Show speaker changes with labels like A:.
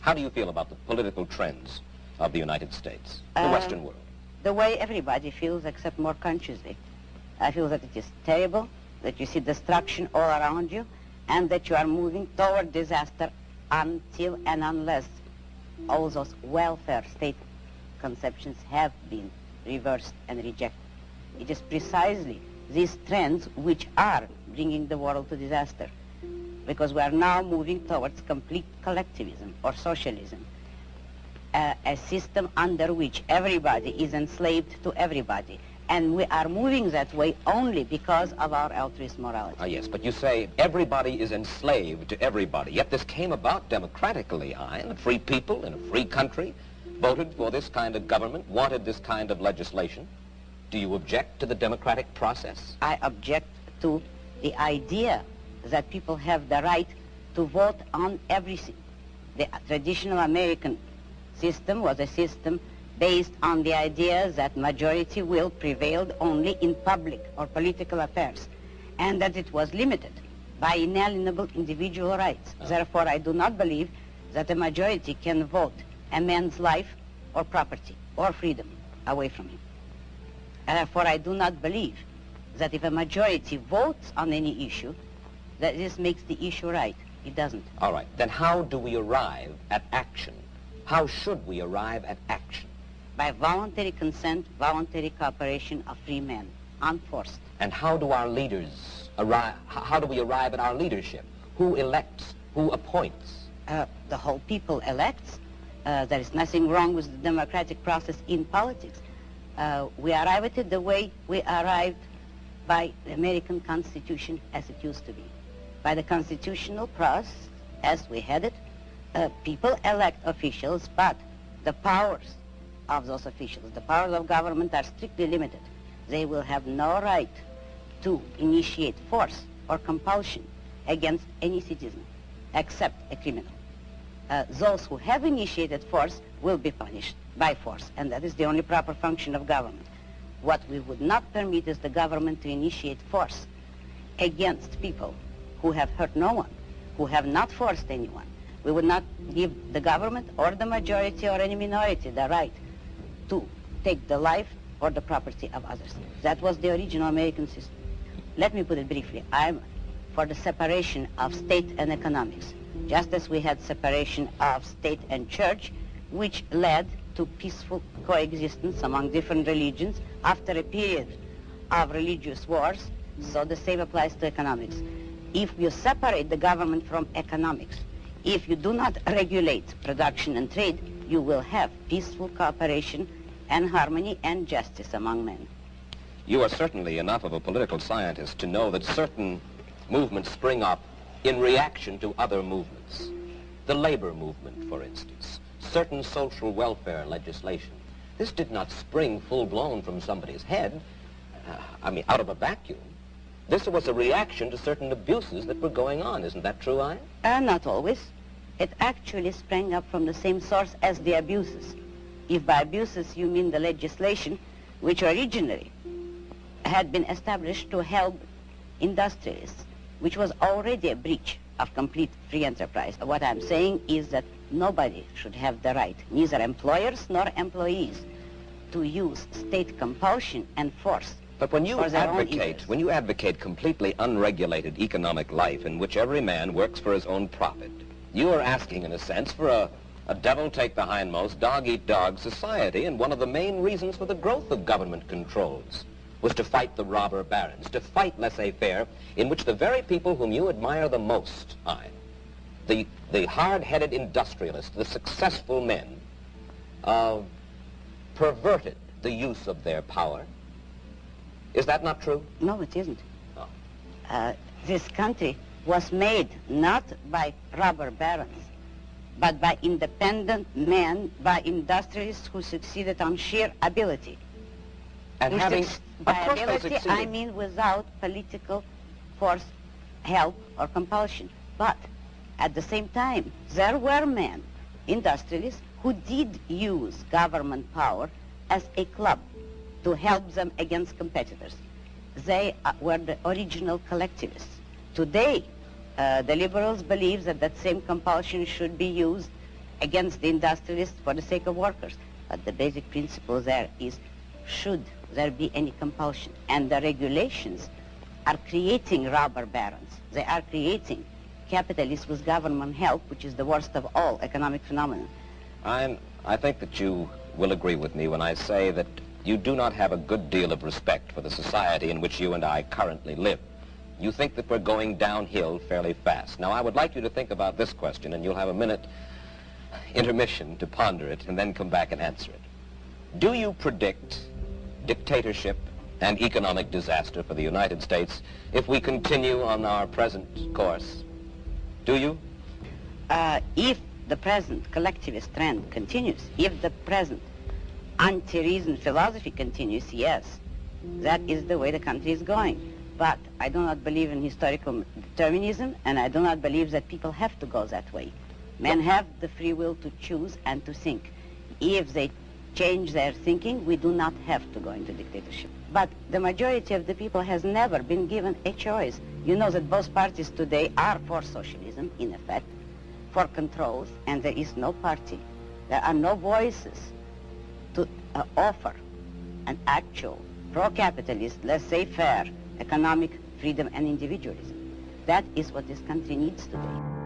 A: How do you feel about the political trends of the United States, the Western world?
B: The way everybody feels, except more consciously. I feel that it is terrible, that you see destruction all around you, and that you are moving toward disaster until and unless all those welfare state conceptions have been reversed and rejected. It is precisely these trends which are bringing the world to disaster, because we are now moving towards complete collectivism or socialism, a system under which everybody is enslaved to everybody. And we are moving that way only because of our altruist morality.
A: Yes, but you say everybody is enslaved to everybody, yet this came about democratically, and free people in a free country voted for this kind of government, wanted this kind of legislation. Do you object to the democratic process?
B: I object to the idea that people have the right to vote on everything. The traditional American system was a system based on the idea that majority will prevailed only in public or political affairs, and that it was limited by inalienable individual rights. Therefore, I do not believe that a majority can vote a man's life or property or freedom away from him. Therefore, I do not believe that if a majority votes on any issue, that this makes the issue right. It doesn't.
A: All right. Then how do we arrive at action? How should we arrive at action?
B: By voluntary consent, voluntary cooperation of free men, unforced.
A: And how do our leaders arrive, how do we arrive at our leadership? Who elects? Who appoints?
B: The whole people elects. There is nothing wrong with the democratic process in politics. We arrive at it the way we arrived by the American Constitution as it used to be. By the constitutional process as we had it, people elect officials, but the powers of those officials, the powers of government are strictly limited. They will have no right to initiate force or compulsion against any citizen except a criminal. Those who have initiated force will be punished by force, and that is the only proper function of government. What we would not permit is the government to initiate force against people who have hurt no one, who have not forced anyone. We would not give the government or the majority or any minority the right to take the life or the property of others. That was the original American system. Let me put it briefly. I'm for the separation of state and economics, just as we had separation of state and church, which led to peaceful coexistence among different religions after a period of religious wars. So the same applies to economics. If you separate the government from economics, if you do not regulate production and trade, you will have peaceful cooperation and harmony and justice among men.
A: You are certainly enough of a political scientist to know that certain movements spring up in reaction to other movements. The labor movement, for instance, certain social welfare legislation. This did not spring full-blown from somebody's head, out of a vacuum. This was a reaction to certain abuses that were going on. Isn't that true, Ian?
B: Not always. It actually sprang up from the same source as the abuses. If by abuses you mean the legislation, which originally had been established to help industrialists, which was already a breach of complete free enterprise. What I'm saying is that nobody should have the right, neither employers nor employees, to use state compulsion and force.
A: But when you advocate completely unregulated economic life in which every man works for his own profit, you are asking, in a sense, for a devil-take-the-hindmost, dog-eat-dog society, and one of the main reasons for the growth of government controls was to fight the robber barons, to fight laissez-faire, in which the very people whom you admire the most, the hard-headed industrialists, the successful men, perverted the use of their power. Is that not true?
B: No, it isn't.
A: Oh.
B: This country was made not by robber barons, but by independent men, by industrialists who succeeded on sheer ability.
A: And
B: by ability, I mean without political force, help, or compulsion. But at the same time, there were men, industrialists, who did use government power as a club to help them against competitors. They were the original collectivists. Today, the liberals believe that that same compulsion should be used against the industrialists for the sake of workers. But the basic principle there is, should there be any compulsion? And the regulations are creating robber barons. They are creating capitalists with government help, which is the worst of all economic phenomena.
A: I think that you will agree with me when I say that you do not have a good deal of respect for the society in which you and I currently live. You think that we're going downhill fairly fast. Now, I would like you to think about this question, and you'll have a minute intermission to ponder it, and then come back and answer it. Do you predict dictatorship and economic disaster for the United States if we continue on our present course? Do you?
B: If the present collectivist trend continues, if the present anti-reason philosophy continues, yes, that is the way the country is going. But I do not believe in historical determinism, and I do not believe that people have to go that way. Men have the free will to choose and to think. If they change their thinking, we do not have to go into dictatorship. But the majority of the people has never been given a choice. You know that both parties today are for socialism, in effect, for controls, and there is no party. There are no voices to offer an actual pro-capitalist, let's say fair, economic freedom and individualism. That is what this country needs today.